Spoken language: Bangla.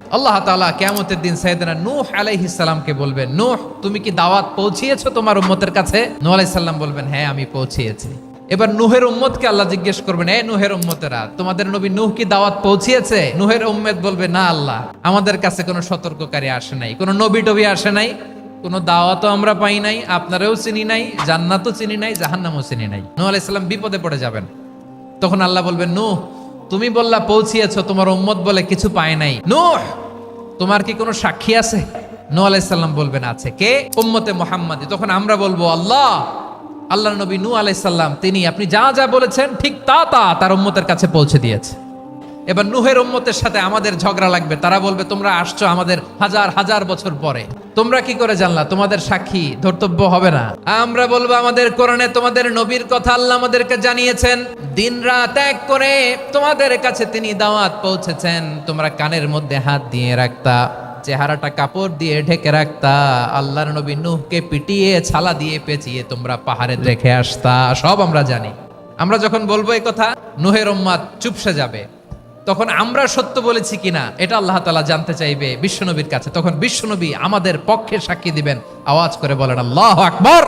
আল্লাহ তাআলা কিয়ামতের দিন সাইয়েদনা নূহ আলাইহিস সালামকে বলবেন, নূহ তুমি কি দাওয়াত পৌঁছিয়েছো তোমার উম্মতের কাছে? নূহ আলাইহিস সালাম বলবেন, হ্যাঁ আমি পৌঁছিয়েছি। এবার নূহের উম্মতকে আল্লাহ জিজ্ঞেস করবেন, এ নূহের উম্মতেরা, তোমাদের নবী নূহ কি দাওয়াত পৌঁছিয়েছে? নূহের উম্মত বলবে, না আল্লাহ, আমাদের কাছে কোনো সতর্ককারী আসে নাই, কোনো নবী টবি আসে নাই, কোনো দাওয়াতও আমরা পাই নাই, আপনারাও চিনি নাই, জান্নাতও চিনি নাই, জাহান্নামও চিনি নাই। নূহ আলাইহিস সালাম বিপদে পড়ে যাবেন। তখন আল্লাহ বলবেন, নূহ তুমি বললা পৌঁছিয়েছো, তোমার উম্মত বলে কিছু পায় নাই। নূহ তোমার কি কোনো সাক্ষী আছে? নূহ আলাইহিস সালাম বলবেন, আছে। কে? উম্মতে মুহাম্মাদি। তখন আমরা বলবো, আল্লাহর নবী নূহ আলাইহিস সালাম তিনি আপনি যা যা বলেছেন ঠিক তা তার উম্মতের কাছে পৌঁছে দিয়েছে। এবার নূহের উম্মতের সাথে আমাদের ঝগড়া লাগবে। তারা বলবে, তোমরা আসছো আমাদের হাজার হাজার বছর পরে, তোমরা কি করে জানলা? তোমাদের সাক্ষী ধর্তব্য হবে না? আমরা বলবো, আমাদের কোরআনে তোমাদের নবীর কথা আল্লাহ আমাদেরকে জানিয়েছেন, দিন রাত এক করে তোমাদের কাছে তিনি দাওয়াত পৌঁছেছেন। তোমরা কানের মধ্যে হাত দিয়ে রাখতা, চেহারাটা কাপড় দিয়ে ঢেকে রাখতা, আল্লাহর নবী নূহকে পিটিয়ে ছালা দিয়ে পেঁচিয়ে তোমরা পাহাড়ে রেখে আসতা। সব আমরা জানি। আমরা যখন বলবো এই কথা, নূহের উম্মত চুপসে যাবে। তখন আমরা সত্য বলেছি কিনা এটা আল্লাহ তাআলা জানতে চাইবে বিশ্বনবীর কাছে। তখন বিশ্বনবী আমাদের পক্ষে সাক্ষী দিবেন। আওয়াজ করে বলেন, আল্লাহু আকবার।